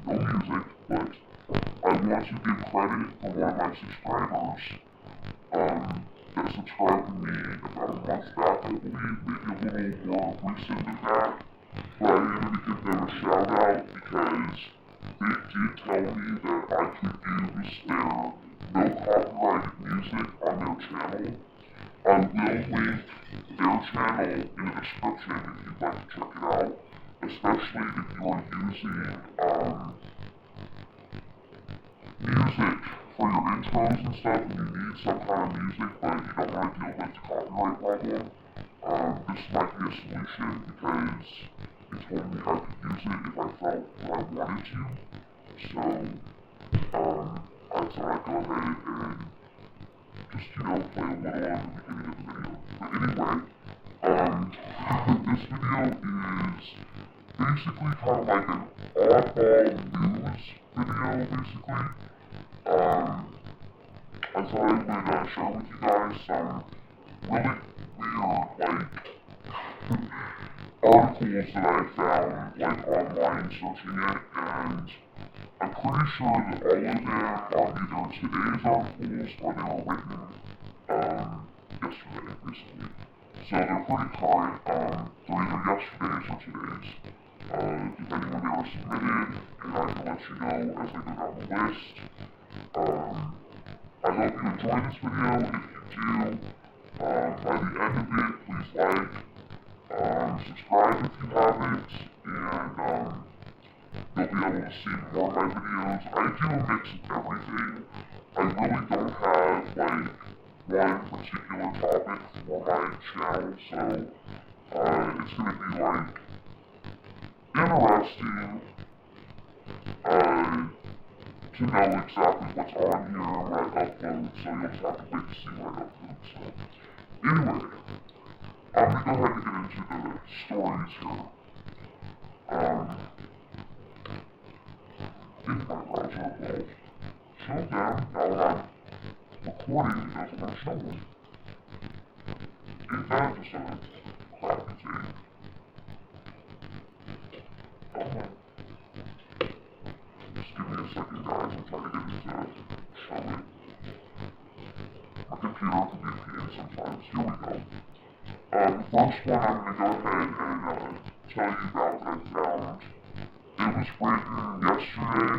no music, but I want to give credit for one of my subscribers that subscribed to me about a month back, I believe, maybe a little more recent than that. But I needed to give them a shout out because they did tell me that I could use their no copyrighted music on their channel. I will link their channel in the description if you'd like to check it out, especially if you are using music for your intros and stuff and you need some kind of music but you don't want to deal with the copyright problem. This might be a solution because it told me I could use it if I felt that I wanted to. So, I thought I'd go ahead and just, play a little on the beginning of the video. But anyway, this video is basically kind of like an oddball news video, basically. I thought I would share with you guys some really weird, articles that I found, online searching it, and I'm pretty sure that all of them are either today's articles or they were written, yesterday, basically. So they're pretty current, they're either yesterday's or today's, depending when they were submitted, and I can let you know as I go down the list. I hope you enjoy this video. If you do, by the end of it, please like, subscribe if you haven't, and you'll be able to see more of my videos. I do a mix of everything. I really don't have, one particular topic for my channel, so, it's gonna be, interesting, to know exactly what's on here when I upload, so you'll just have to wait to see when I upload. So, anyway, I'm gonna go ahead and get into the stories here. If my browser will slow down now that I'm recording, it doesn't want to show me. Ain't that just a crappy thing? Just give me a second, guys. I'm trying to get into show it. My computer can be a pain sometimes. Here we go. The first one I'm going to go ahead and tell you about that I found. It was written yesterday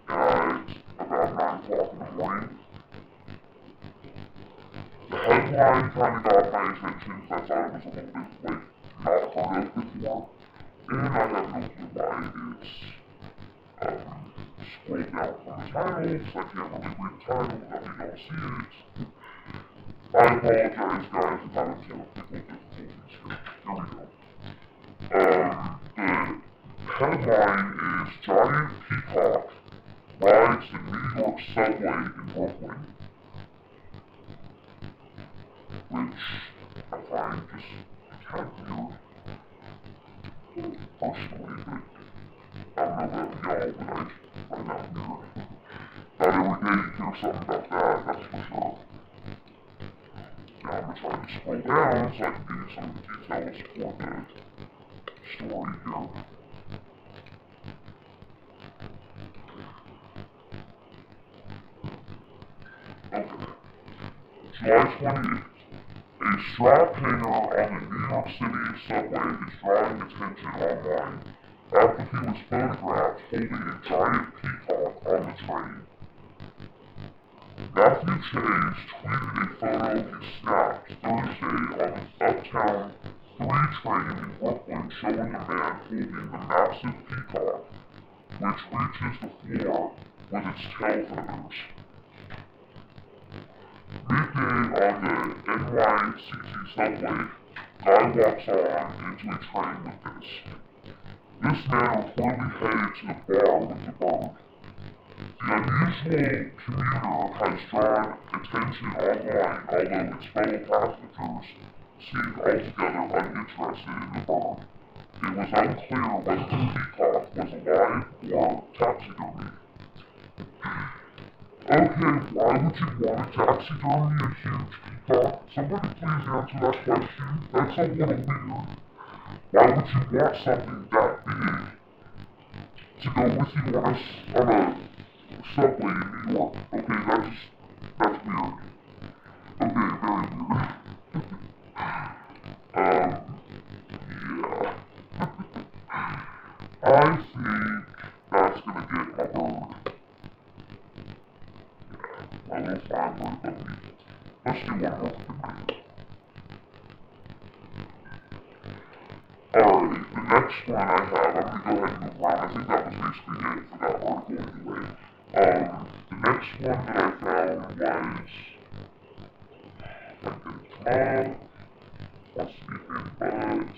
at about 9 o'clock in the morning. The headline kind of got my attention because I thought it was a little bit, not heard of before. And I have no clue why it's scrolled down from the title, because I can't really read the title without you don't see it. I apologize, guys, if I'm having technical difficulties here. Here we go. The headline is Giant Peacock rides the New York subway in Brooklyn, which I find just kind of weird, personally, but I don't know about y'all, but I find that weird. Not every day you hear something about that, that's for sure. Now I'm going to try to scroll down so I can give you some of the details for the story here. Okay. July 28th. A strap hanger on the New York City subway is drawing attention online after he was photographed holding a giant peacock on the train. Matthew Chase tweeted a photo he snapped Thursday on the Uptown 3 train in Brooklyn showing a man holding the massive peacock, which reaches the floor with its tail feathers. Midday on the NYCT subway, guy walks on into a train with this. This man reportedly headed to the bar with the bird. The unusual commuter has drawn attention online, although its fellow passengers seemed altogether uninterested in the bird. It was unclear whether the peacock was alive or taxidermy. Okay, why would you want to taxidermy a huge peacock? Somebody please answer that question. That's a little weird. Why would you want something that big? to go with you on a subway in New York. Okay, that's weird. Okay, very weird. Yeah. I think that's gonna get a bird. I will find one of these. Let's do one more thing. Alright, the next one I have, I'm gonna go ahead and move on. I think that was basically it for that article anyway. The next one that I found was, if I can get it let's see if it buds.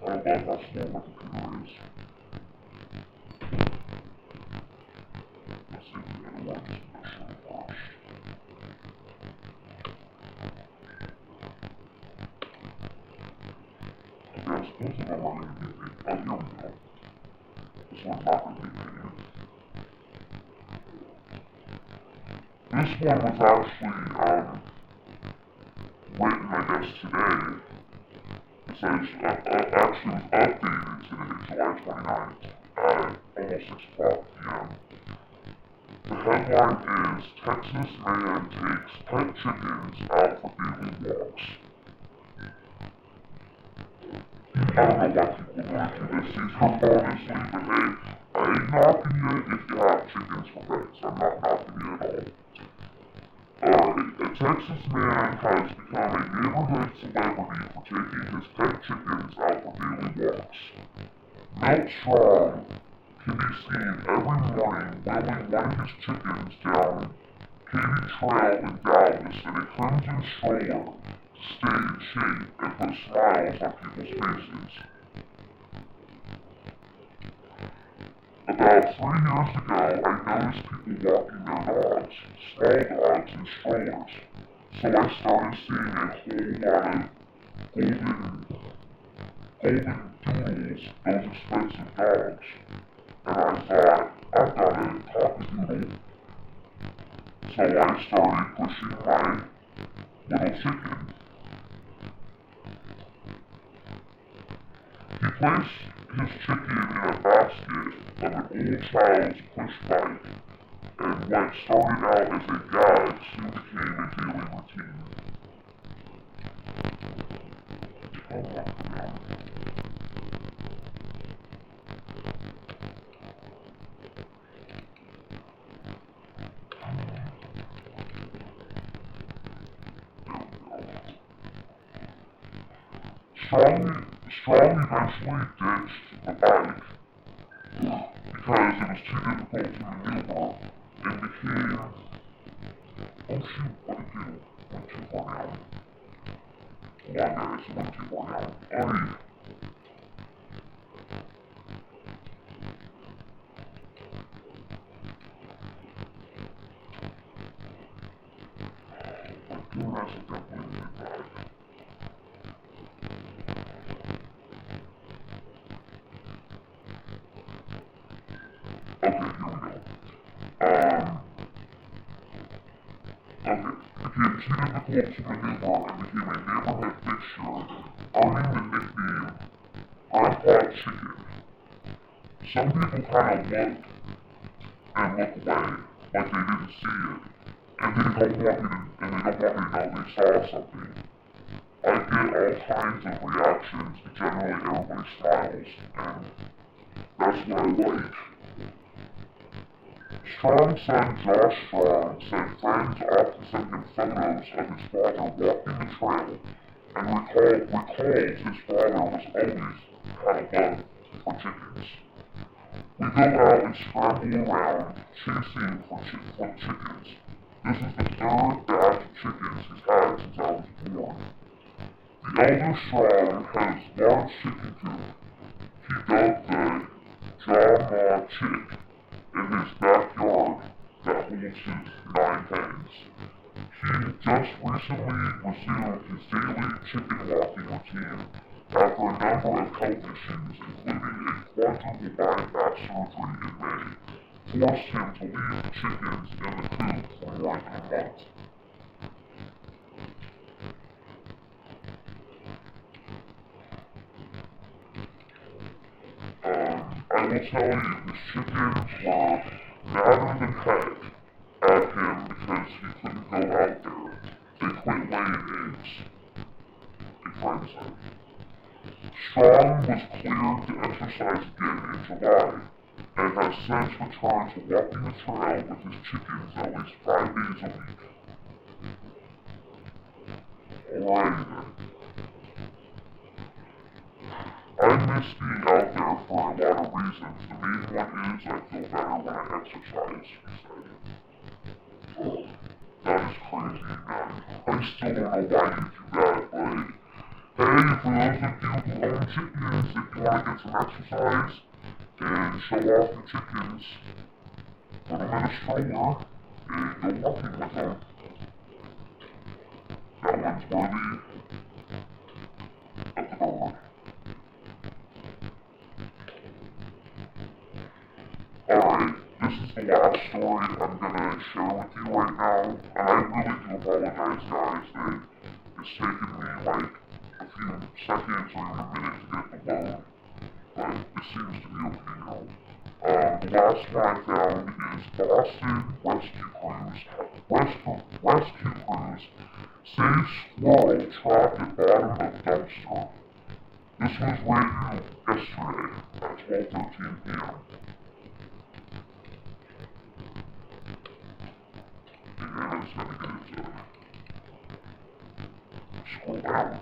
I love how small my computer is. Let's see if the other one is actually washed. Okay, I suppose if I'm not going to get it. Oh, here we go. This one's not going to be video. This one was actually, written, I guess, today. It says, actually was updated today, July 29th, at almost 6 o'clock p.m. The headline is, Texas man takes pet chickens out for daily walks. I don't know why people want to do this season, honestly, but hey, I ain't knocking you if you have chickens for pets. I'm not knocking you at all. A Texas man has become a neighborhood celebrity for taking his pet chickens out for daily walks. Milt Strong can be seen every morning wheeling one of his chickens down Katy Trail in Dallas in a crimson stroller to stay in shape and put smiles on people's faces. About 3 years ago, I noticed people walking their dogs, small dogs, in strollers, so I started seeing a whole lot of golden doodles, those expensive dogs, and I thought, I've got a cockadoodle, so I started pushing my little chicken. He placed his chicken in a basket of an old child's push bike, and what started out as a gag soon became a daily routine. Strong eventually ditched the bike because it was too difficult to maneuver and became, oh shoot, what did it do? Went too far down. Hold on guys, it went too far down. Alright. I'm doing this at that point in the bike. Okay, here we go. It became too difficult to maneuver and became a neighborhood fixture, earning the nickname Grandpa Chicken. Some people kind of look and look away, like they didn't see it, and they don't want me to know they saw something. I get all kinds of reactions, but generally everybody smiles, and that's what I like. Strong's son Josh Strong said friends often sent him photos of his father walking the trail, and recalled his father was always had a love for chickens. We go out and scramble around, chasing for chickens. This is the third batch of chickens he's had since I was born. The elder Strong has large chicken coop. He dug the jaw-maw chick in his backyard that holds his 9 hens. He just recently resumed his daily chicken walking routine after a number of health issues, including a quadruple bypass surgery in May, forced him to leave the chickens in the coop for more than a month. will tell you, his chickens were madder than heck at him because he couldn't go out there. They quit laying eggs. A friend said. Strong was cleared to exercise again in July, and has since returned to walking the trail with his chickens at least 5 days a week. Alrighty then. I miss being out there for a lot of reasons. The main one is I feel better when I exercise, he said. Oh, that is crazy, man. I still don't know why you do that, but hey, for those of you who own chickens, if you want to get some exercise and show off your chickens, put them in a stroller and go walking with them. That one's worthy of the dog. Alright, this is the last story I'm gonna share with you right now, and I really do apologize, guys, that it's taken me like a few seconds or even a minute to get the load, but it seems to be okay now. The last one I found is Boston rescue crews save squirrel trapped at bottom of dumpster. This was written yesterday at 12:13 p.m. And I just had to get it to scroll down.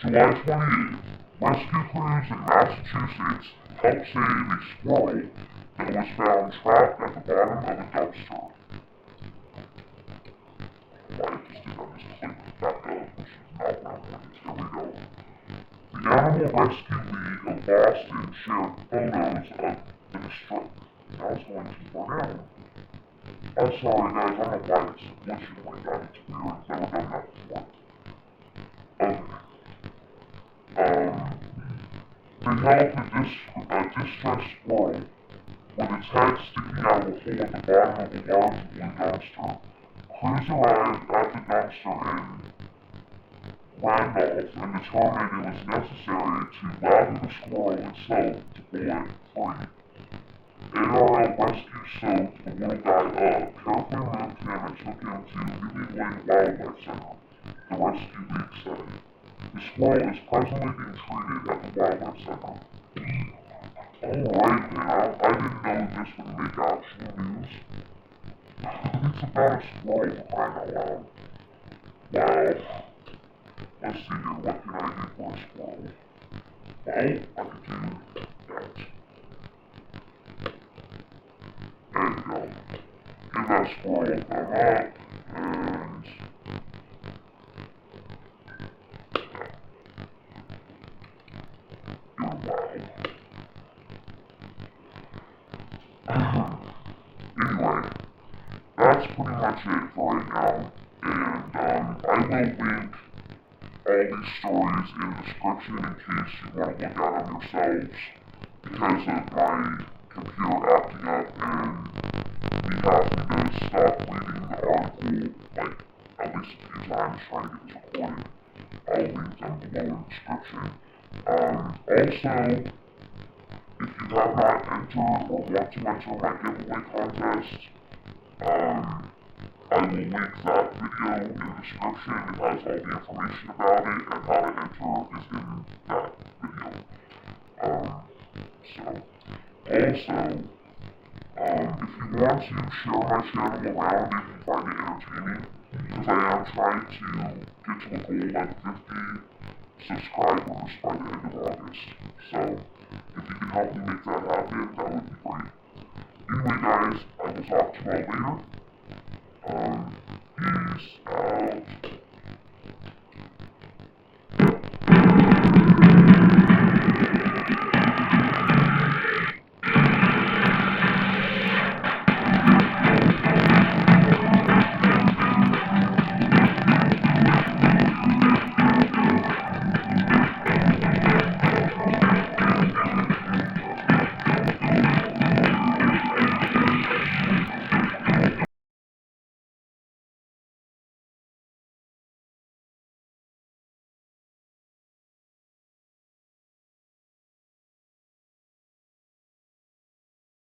July 28th, rescue crews in Massachusetts helped save a squirrel that was found trapped at the bottom of a dumpster. Why did this thing on this clip back up, which is not what I wanted. Here we go. The Animal Rescue League of Boston shared photos of the destruction. Now it's going too far down. I'm sorry guys, I don't know why it's glitching like that. It's weird. I've never done that before. Okay. They helped a distressed squirrel with its head sticking out of a hole at the bottom of a large blue dumpster. Crews arrived at the dumpster in Randolph and determined it was necessary to lather the squirrel itself to pull it free. ARL rescue soaked the little guy up, carefully removed him and took him to New England Wildlife Center, the rescue league said. The squirrel is presently being treated at the Wildlife Center. Alright now, I didn't know this would make actual news. It's about a squirrel for crying out loud. Wow. Let's see here, what can I do for a squirrel? Well, I could do that. There you go. Give that squirrel a thumb up, and anyway, that's pretty much it for right now, and I will link all these stories in the description in case you want to look at them yourselves, because of my computer acting up and me having to stop reading the article, like, at least a few times trying to get this recorded. I'll link them below in the description. Also, if you have not entered or want to enter my giveaway contest, I will link that video in the description. It has all the information about it, and how to enter is in that video. If you want to share my channel around if you find it entertaining, because I am trying to get to a goal of 50 subscribers by the end of August. So, if you can help me make that happen, that would be great. Anyway guys, I will talk to you all later. Peace